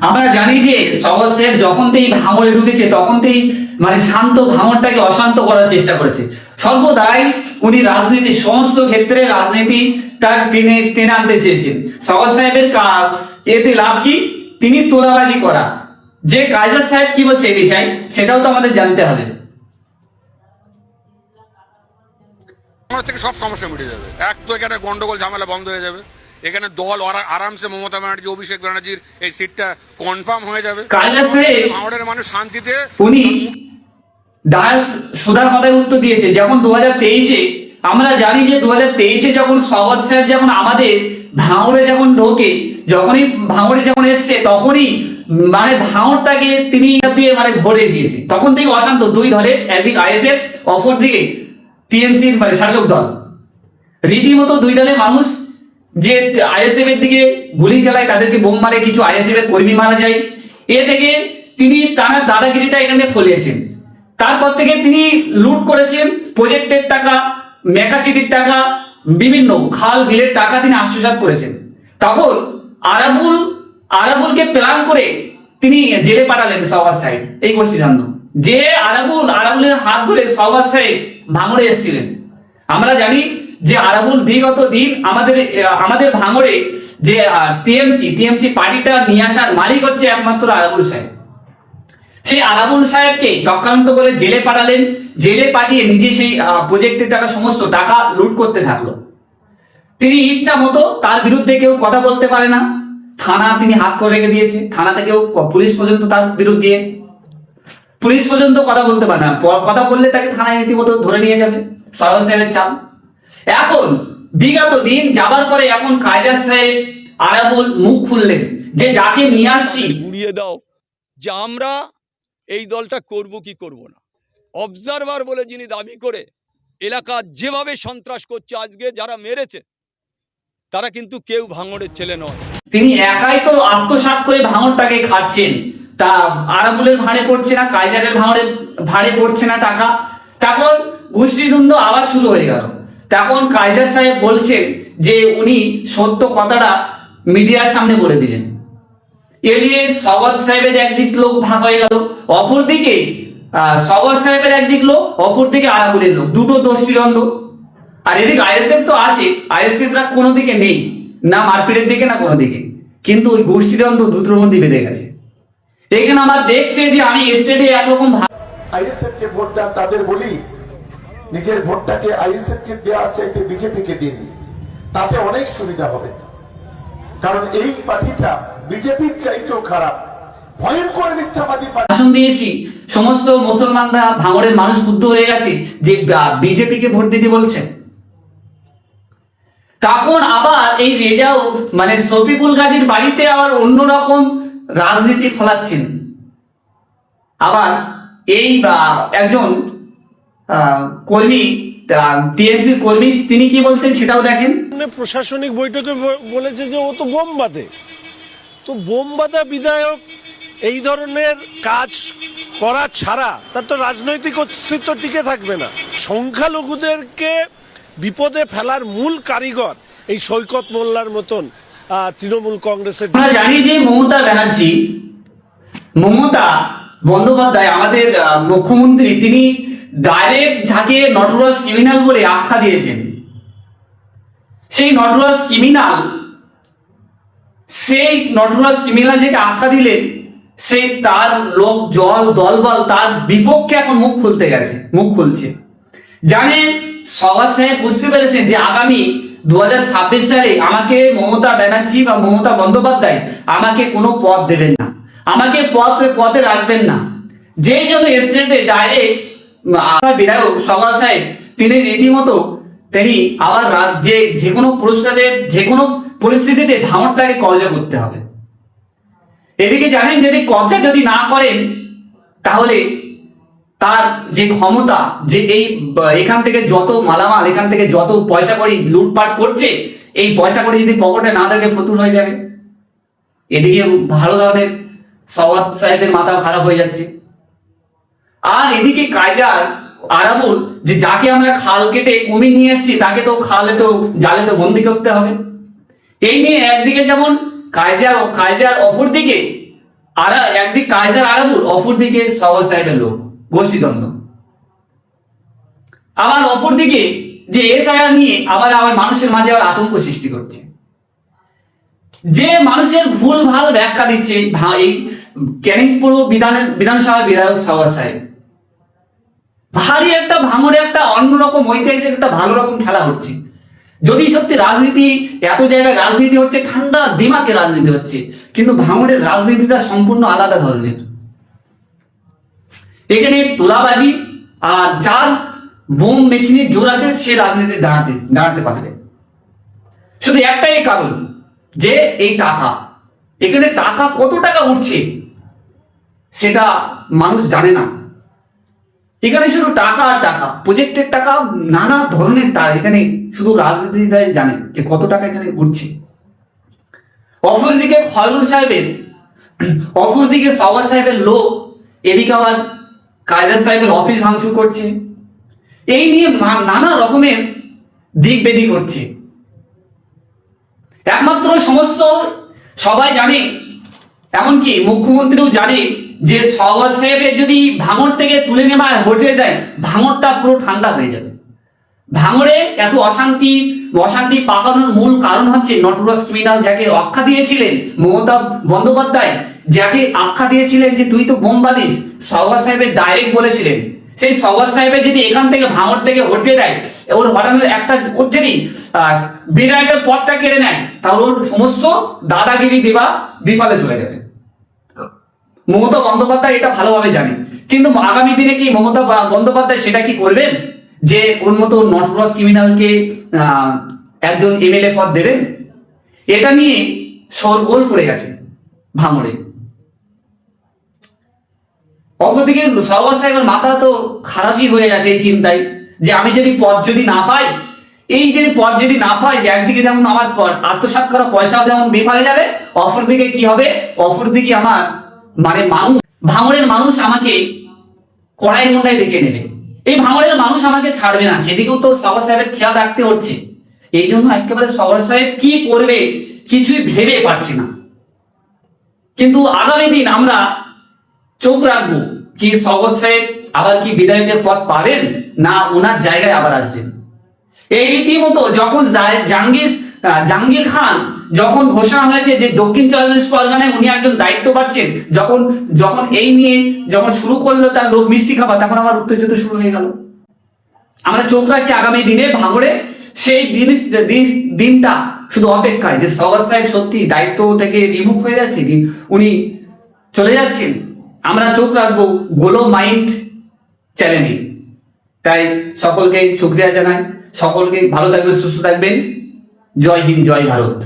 আমরা জানি যে সওয়াল সাহেব যখন থেকে ভাঙড়ে ঢুকেছে তখন থেকেই মানে শান্ত ভাঙড়টাকে অশান্ত করার চেষ্টা করেছে। সর্বদাই উনি রাজনীতির সমস্ত ক্ষেত্রে রাজনীতিটা টেনে টেনে আনতে চেয়েছেন। সওয়াল সাহেবের এতে লাভ কি? তিনি তোলাবাজি করা। যে কায়জার সাহেব কি বলছে এই বিষয় সেটাও তো আমাদের জানতে হবে। আমার থেকে সব সমস্যা মিটে যাবে। এক তো এখানে গন্ডগোল ঝামেলা বন্ধ হয়ে যাবে, এখানে দল আরামসে মমতা ব্যানার্জি অভিষেক ব্যানার্জির এই সিটটা কনফার্ম হয়ে যাবে। কায়জার সাহেব ভাঙড়ের মানুষ শান্তিতে উনি সোজা কথায় উত্তর দিয়েছে। যখন 2023-এ আমরা জানি যে 2023-এ যখন সওয়াল সাহেব যখন আমাদের ভাঙড়ে যখন ঢোকে, যখনই ভাঙড়ে যখন এসছে তখনই মানে ভাঙড়টাকে তিনি দিয়ে মানে ভরে দিয়েছে। তখন থেকে অশান্ত দুই দলে, একদিকে আইএসএফ, অপর দিকে টিএমসির মানে শাসক দল। রীতিমতো দুই দলের মানুষ যে আইএসএফ এর দিকে গুলি চালায়, তাদেরকে বোম মারে, কিছু আইএসএফ এর কর্মী মারা যায়। এ থেকে তিনি তার দাদাগিরিটা এখানে ফলিয়েছেন। তারপর থেকে তিনি লুট করেছেন প্রজেক্টের টাকা, মেকাচিটির টাকা, বিভিন্ন খাল বিলের টাকা তিনি আত্মসাৎ করেছেন। তখন আরাবুলকে প্ল্যান করে তিনি জেলে পাঠালেন সওয়াল সাহেব। এই গোষ্ঠী জানত যে আরাবুলের হাত ধরে সওয়াল সাহেব ভাঙড়ে এসেছিলেন। আমরা জানি যে আরাবুল বিগত দিন আমাদের ভাঙড়ে যে টিএমসি পার্টিটা নিয়ে আসার মালিক হচ্ছে একমাত্র আরাবুল সাহেব। সেই আরাবুল সাহেবকে চক্রান্ত করে জেলে পাঠালেন। জেলে পাঠিয়ে নিজে সেই প্রজেক্টের টাকা, সমস্ত টাকা লুট করতে থাকলো। তিনি ইচ্ছা মতো, তার বিরুদ্ধে কেউ কথা বলতে পারে না। থানা তিনি হাত করে রেখে দিয়েছে। থানা থেকেও পুলিশ পর্যন্ত তার বিরুদ্ধে কথা বলতে পারে না। কথা বললে তাকে থানায় রীতিমতো ধরে নিয়ে যাবে। সওয়াল সাহেবের চাল। এখন বিগত দিন যাবার পরে এখন কায়জার সাহেব, আরাবুল মুখ খুললেন যে যাকে নিয়ে আসছি উড়িয়ে দাও যে আমরা এই দলটা করব কি করব না। অবজারভার বলে যিনি দাবি করে এলাকা যেভাবে সন্ত্রাস করছে, আজকে যারা মেরেছে তারা কিন্তু কেউ ভাঙড়ের ছেলে নয়। তিনি একাই তো আত্মসাৎ করে ভাঙড়টাকে খাচ্ছেন। তা আরাবুলের ভাড়ে পড়ছে না, কায়জারের ভাড়ে পড়ছে না টাকা। তখন গোষ্ঠীদ্বন্দ্ব আবার শুরু হয়ে গেল। তখন কায়জার সাহেব বলছেন যে উনি সত্য কথাটা মিডিয়ার সামনে বলে দিলেন। এদিকে সওয়াল সাহেবের একদিক লোক ভাগ হয়ে গেল, অপরদিকে সওয়াল সাহেবের একদিক লোক, অপরদিকে আরাবুলের লোক, দুটো গোষ্ঠীদ্বন্দ্ব। আর এদিকে আইএসএফ তো আছে, আইএসএফরা কোনো দিকে নেই, না মারপিটের দিকে না কোনো দিকে, কিন্তু ওই গোষ্ঠীদ্বন্দ্ব দুটোর মধ্যে বেঁধে গেছে। এখানে আমার দেখছে যে আমি স্টেটে একরকম আইএসএফ কে ভোট দেন, তাদের বলি নিজের ভোটটাকে আইএসএফ কে দেওয়া চাইতে বিজেপি কে দিন, তাতে অনেক সুবিধা হবে। কারণ এই পার্টিটা বিজেপির চাইতেও খারাপ, ভয়ঙ্কর মিথ্যাবাদী পার্টি। ভাষণ দিয়েছি, সমস্ত মুসলমানরা, ভাঙড়ের মানুষ বুদ্ধ হয়ে গেছে যে বিজেপিকে ভোট দিতে বলছে। তখন আবার এই রেজাও মানে শফিকুল গাজীর বাড়িতে আবার অন্যরকম রাজনীতি ফলাচ্ছেন। আবার এই একজন কর্মী, টিএমসির কর্মী, তিনি কি বলছেন সেটাও দেখেন। প্রশাসনিক বৈঠকে বলেছে যে ও তো বোম বাঁধে। তো বোম বাঁধা বিধায়ক এই ধরনের কাজ করা ছাড়া তার তো রাজনৈতিক অস্তিত্ব টিকে থাকবে না। সংখ্যালঘুদেরকে বিপদে ফেলার মূল কারিগর এই সৈকত মোল্লার মতন তৃণমূল কংগ্রেসের। আমরা জানি যে মমতা বন্দ্যোপাধ্যায় আমাদের মুখ্যমন্ত্রী, তিনি ডাইরেক্ট যাকে নটরাজ ক্রিমিনাল বলে আখ্যা দিয়েছেন। সেই নটরাজ ক্রিমিনাল যাকে আখ্যা দিলেন, সে তার লোক দলবল তার বিপক্ষে এখন মুখ খুলছে। জানেন সওয়াল সাহেব বুঝতে পেরেছেন যে আগামী 2026 সালে আমাকে মমতা ব্যানার্জি বা মমতা বন্দ্যোপাধ্যায় আমাকে কোনো পদ দেবেন না, আমাকে পদে রাখবেন না। যেই জন্য স্টেটে ডাইরেক্ট বিধায়ক সওয়াল সাহেব তিনি রীতিমতো তিনি আবার যে কোনো পরিস্থিতিতে ভাঙড়টাকে কবজা করতে হবে। এদিকে জানেন যদি কবজা যদি না করেন তাহলে তার যে ক্ষমতা, যে এখান থেকে যত মালামাল, এখান থেকে যত পয়সা কড়ি লুটপাট করছে, এই পয়সা কড়ি যদি পকেটে না থাকে ফতুর হয়ে যাবে। এদিকে ভালো ধরনের সওয়াল সাহেবের মাথা খারাপ হয়ে যাচ্ছে। আর এদিকে কায়জার, আরাবুল, যে যাকে আমরা খাল কেটে কুমির নিয়ে এসেছি তাকে তো জালে তো বন্দি করতে হবে। এই নিয়ে একদিকে যেমন কায়জার, অপরদিকে আর একদিক কায়সার আরাবুল, অপরদিকে সওয়াজ সাহেবের লোক, গোষ্ঠীদ্বন্দ্ব। আবার অপরদিকে যে এসআইআর নিয়ে আবার মানুষের মাঝে আবার আতঙ্ক সৃষ্টি করছে, যে মানুষের ভুল ভাল ব্যাখ্যা দিচ্ছে এই ক্যানিং পুরো বিধানসভা বিধায়ক সওয়াজ সাহেব। ভারী একটা ভাঙড়ে একটা অন্যরকম ঐতিহাসিক একটা ভালো রকম খেলা হচ্ছে। যদি সত্যি রাজনীতি, এত জায়গায় রাজনীতি হচ্ছে, ঠান্ডা দিমাগে রাজনীতি হচ্ছে, কিন্তু ভাঙড়ের রাজনীতিটা সম্পূর্ণ আলাদা ধরনের। এখানে তোলাবাজি আর যার বোম মেশিনের জোর আছে সে রাজনীতি দাঁড়াতে পারবে। শুধু একটাই কারণ, যে এই টাকা, এখানে টাকা কত টাকা উঠছে সেটা মানুষ জানে না। এখানে শুধু টাকা আর টাকা, প্রজেক্টের টাকা, নানা ধরনের টাকা, এখানে শুধু রাজনীতিটাই জানে যে কত টাকা এখানে উঠছে। অপরদিকে খয়রুল সাহেবের, অপরদিকে সওয়াজ সাহেবের লোক, এদিকে আবার কায়সার সাহেবের অফিস ভাঙচুর করছে। এই নিয়ে নানা রকমের দিক বেদিক করছে। একমাত্র সমস্ত সবাই জানে, এমনকি মুখ্যমন্ত্রীও জানে যে সওয়াজ সাহেবের যদি ভাঙড় থেকে তুলে নেওয়া হটে দেয়, ভাঙড়টা পুরো ঠান্ডা হয়ে যাবে। ভাঙড়ে এত অশান্তি পাকানোর মূল কারণ হচ্ছে নটরাজ ক্রিমিনাল, যাকে আখ্যা দিয়েছিলেন মমতা বন্দ্যোপাধ্যায়, যাকে আখ্যা দিয়েছিলেন যে তুই তো বোম বাঁধিস, সওয়াজ সাহেবের ডাইরেক্ট বলেছিলেন। সেই সওয়াজ সাহেবের যদি এখান থেকে ভাঙড় থেকে হটিয়ে দেয়, ওর হটানোর একটা, ওর যদি বিধায়কের পদটা কেড়ে নেয়, তাহলে ওর সমস্ত দাদাগিরি দেওয়া বিফলে চলে যাবে। মমতা বন্দ্যোপাধ্যায় এটা ভালোভাবে জানে, কিন্তু আগামী দিনে কি মমতা বন্দ্যোপাধ্যায় সেটা কি করবেন যে ওর মতো নটরাজ ক্রিমিনালকে একজন এমএলএ পদ দেবেন? এটা নিয়ে শোরগোল পড়ে গেছে ভাঙড়ে। অপরদিকে সওয়াজ সাহেবের মাথা তো খারাপই হয়ে গেছে এই চিন্তায় যে আমি যদি পদ যদি না পাই, এই যদি পদ যদি না পাই, যে একদিকে যেমন আমার আত্মসাৎ করা পয়সাও যেমন বেফালে যাবে, অপরদিকে কি হবে, অপরদিকে আমার মানুষ, ভাঙড়ের মানুষ আমাকে কড়াই মুন্ডায় দেখে নেবে, এই ভাঙড়ের মানুষ আমাকে ছাড়বে না, সেদিকেও তো সওয়াজ সাহেবের খেয়াল রাখতে হচ্ছে। এই জন্য একেবারে সওয়াজ সাহেব কি করবে কিছুই ভেবে পাচ্ছি না। কিন্তু আগামী দিন আমরা চোখ রাখবো কি সওয়াজ সাহেব আবার কি বিধায়কের পদ পাবেন, না ওনার জায়গায় আবার আসবেন। এই রীতিমতো যখন জাহাঙ্গীর খান যখন ঘোষণা হয়েছে যে দক্ষিণ চব্বিশ পরগনায় উনি একজন দায়িত্ব পাচ্ছেন, যখন এই নিয়ে যখন শুরু করলো তার লোক মিষ্টি খাবার, তখন আমার উত্তেজিত শুরু হয়ে গেল। আমরা চোখ রাখি আগামী দিনে ভাঙড়ে সেই দিনটা শুধু অপেক্ষায়, যে সওয়াজ সাহেব সত্যি দায়িত্ব থেকে রিমুভ হয়ে যাচ্ছে কি উনি চলে যাচ্ছেন। আমরা চোখ রাখবো গোলো মাইন্ড চ্যানেলে। তাই সকলকে শুকরিয়া জানাই, সকলকে ভালো থাকবেন, সুস্থ থাকবেন। জয় হিন্দ, জয় ভারত।